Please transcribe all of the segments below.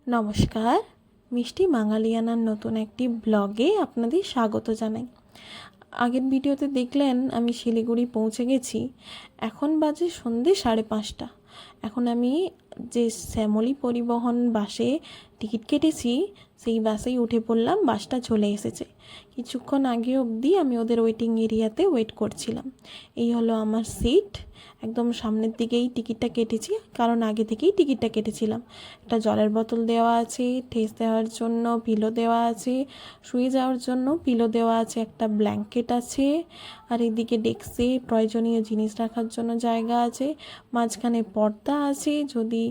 নমস্কার, মিষ্টি বাঙালিয়ানার নতুন একটি ব্লগে আপনাদের স্বাগত জানাই। আগের ভিডিওতে দেখলেন আমি শিলিগুড়ি পৌঁছে গেছি। এখন বাজে সন্ধ্যে 5:30। এখন আমি যে শ্যামলী পরিবহন বাসে টিকিট কেটেছি সেই বাসেই উঠে পড়লাম। বাসটা চলে এসেছে। কিছুক্ষণ আগে অবধি আমি ওদের ওয়েটিং এরিয়াতে ওয়েট করছিলাম। এই হলো আমার সিট। একদম সামনের দিকেই টিকিটটা কেটেছি, কারণ আগে থেকেই টিকিটটা কেটেছিলাম। একটা জলের বোতল দেওয়া আছে, ঠেস দেওয়ার জন্য পিলো দেওয়া আছে, শুয়ে যাওয়ার জন্য পিলো দেওয়া আছে, একটা ব্ল্যাঙ্কেট আছে, আর এদিকে ডেস্কে প্রয়োজনীয় জিনিস রাখার জন্য জায়গা আছে, মাঝখানে পর্দা আছে যদি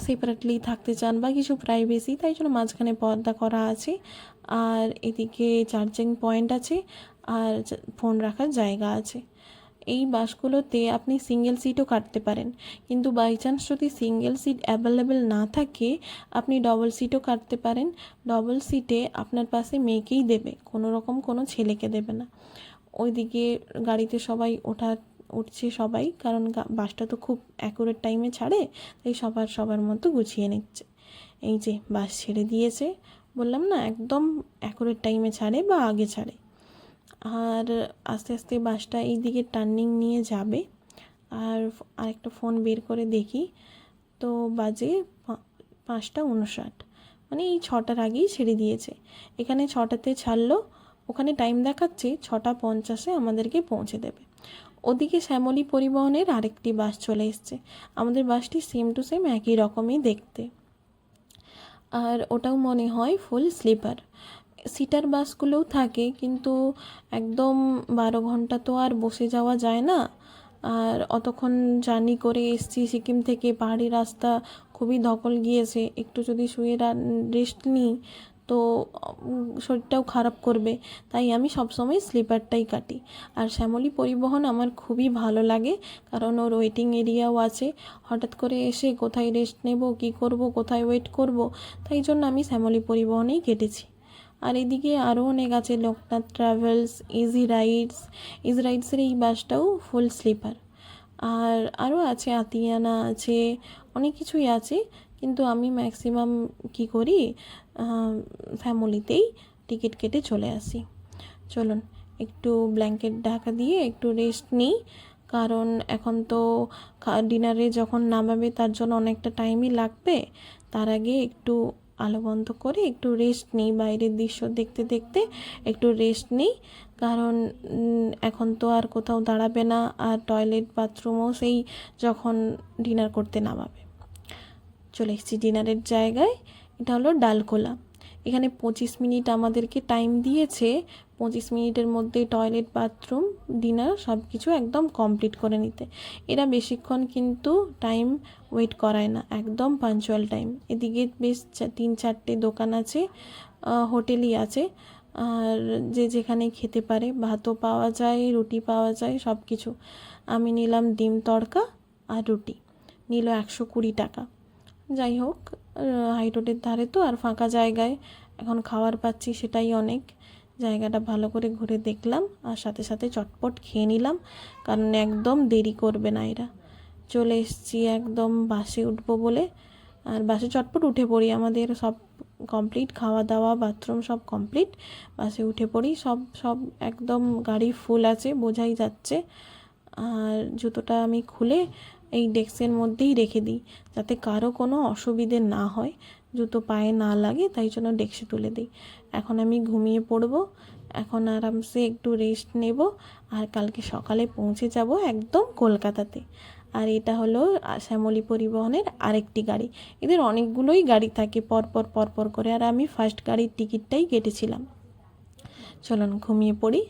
সেপারেটলি থাকতে চান বা কিছু প্রাইভেসি, তাই জন্য মাঝখানে পর্দা করা আছে। আর এদিকে চার্জিং পয়েন্ট আছে আর ফোন রাখার জায়গা আছে। এই বাসগুলোতে আপনি সিঙ্গেল সিটও কাটতে পারেন, কিন্তু বাই চান্স যদি সিঙ্গেল সিট অ্যাভেলেবেল না থাকে আপনি ডবল সিটও কাটতে পারেন। ডবল সিটে আপনার পাশে মেয়েকেই দেবে, কোনো ছেলেকে দেবে না। ওইদিকে গাড়িতে সবাই উঠছে সবাই, কারণ বাসটা তো খুব অ্যাকুরেট টাইমে ছাড়ে, তাই সবার মতো গুছিয়ে নিচ্ছে। এই যে বাস ছেড়ে দিয়েছে, বললাম না একদম অ্যাকুরেট টাইমে ছাড়ে বা আগে ছাড়ে। আর আস্তে আস্তে বাসটা এই দিকে টার্নিং নিয়ে যাবে। আর আরেকটা ফোন বের করে দেখি তো বাজে 5:59, মানে এই 6টার আগেই ছেড়ে দিয়েছে। এখানে 6টাতে ছাড়লো, ওখানে টাইম দেখাচ্ছে 6:50 আমাদেরকে পৌঁছে দেবে। ওদিকে শ্যামলী পরিবহনের আরেকটি বাস চলে এসছে। আমাদের বাসটি সেম টু সেম একই রকমই দেখতে, আর ওটাও মনে হয় ফুল স্লিপার। সিটার বাসগুলোও থাকে, কিন্তু একদম 12 ঘন্টা তো আর বসে যাওয়া যায় না। আর অতক্ষণ জার্নি করে এসছি সিকিম থেকে, পাহাড়ি রাস্তা, খুবই ধকল গিয়েছে। একটু যদি শুয়ে রেস্ট নিই তো শরীরটাও খারাপ করবে, তাই আমি সবসময় স্লিপারটাই কাটি। আর শ্যামলী পরিবহন আমার খুবই ভালো লাগে, কারণ ওর ওয়েটিং এরিয়াও আছে। হঠাৎ করে এসে কোথায় রেস্ট নেব, কী করব, কোথায় ওয়েট করব, তাই জন্য আমি শ্যামলী পরিবহনেই কেটেছি। আর এদিকে আরও অনেক আছে, লোকনাথ ট্রাভেলস, ইজি রাইডসের এই বাসটাও ফুল স্লিপার। আর আরও আছে, আতিয়ানা আছে, অনেক কিছুই আছে, কিন্তু আমি ম্যাক্সিমাম কী করি, ফ্যামিলিতেই টিকিট কেটে চলে আসি। চলুন একটু ব্ল্যাঙ্কেট ঢাকা দিয়ে একটু রেস্ট নিই, কারণ এখন তো ডিনারে যখন নামাবে তার জন্য অনেকটা টাইমই লাগবে। তার আগে একটু আলো বন্ধ করে একটু রেস্ট নিই, বাইরের দৃশ্য দেখতে দেখতে একটু রেস্ট নিই, কারণ এখন তো আর কোথাও দাঁড়াবে না, আর টয়লেট বাথরুমও সেই যখন ডিনার করতে নামাবে। চলে এসেছি ডিনারের জায়গায়। এটা হলো ডালখোলা। এখানে 25 মিনিট আমাদেরকে টাইম দিয়েছে। 25 মিনিটের মধ্যে টয়লেট, বাথরুম, ডিনার সব কিছু একদম কমপ্লিট করে নিতে। এরা বেশিক্ষণ কিন্তু টাইম ওয়েট করায় না, একদম পাঞ্চুয়াল টাইম। এদিকে বেশ 3-4টে দোকান আছে, হোটেলই আছে, আর যে যেখানে খেতে পারে, ভাতও পাওয়া যায়, রুটি পাওয়া যায়, সব কিছু। আমি নিলাম ডিম তড়কা আর রুটি, নিল 120 টাকা। যাই হোক, হাই রোডের ধারে তো, আর ফাঁকা জায়গায় এখন খাবার পাচ্ছি, সেটাই অনেক। জায়গাটা ভালো করে ঘুরে দেখলাম, আর সাথে সাথে চটপট খেয়ে নিলাম, কারণ একদম দেরি করবে না এরা। চলে এসেছি একদম বাসে উঠবো বলে, আর বাসে চটপট উঠে পড়ি। আমাদের সব কমপ্লিট, খাওয়া দাওয়া, বাথরুম সব কমপ্লিট। বাসে উঠে পড়ি, সব একদম গাড়ি ফুল আছে, বোঝাই যাচ্ছে। আর জুতোটা আমি খুলে এই ডেস্কের মধ্যেই রেখে দিই, যাতে কারো কোনো অসুবিধে না হয়, জুতো পায়ে না লাগে, তাই জন্য ডেস্কে তুলে দিই। এখন আমি ঘুমিয়ে পড়বো, এখন আরামসে একটু রেস্ট নেব, আর কালকে সকালে পৌঁছে যাব একদম কলকাতাতে। আর এটা হলো শ্যামলী পরিবহনের আরেকটি গাড়ি। এদের অনেকগুলোই গাড়ি থাকে পরপর করে, আর আমি ফার্স্ট গাড়ির টিকিটটাই কেটেছিলাম। চলুন ঘুমিয়ে পড়ি।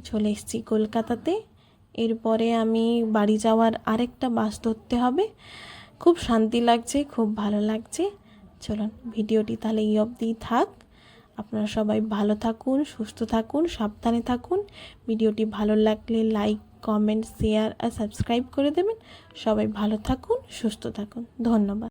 চলে এসেছি কলকাতাতে। এরপরে আমি বাড়ি যাওয়ার আরেকটা বাস ধরতে হবে। খুব শান্তি লাগছে, খুব ভালো লাগছে। চলুন ভিডিওটি তাহলে এই অবধিই থাক। আপনারা সবাই ভালো থাকুন, সুস্থ থাকুন, সাবধানে থাকুন। ভিডিওটি ভালো লাগলে লাইক, কমেন্ট, শেয়ার আর সাবস্ক্রাইব করে দেবেন। সবাই ভালো থাকুন, সুস্থ থাকুন। ধন্যবাদ।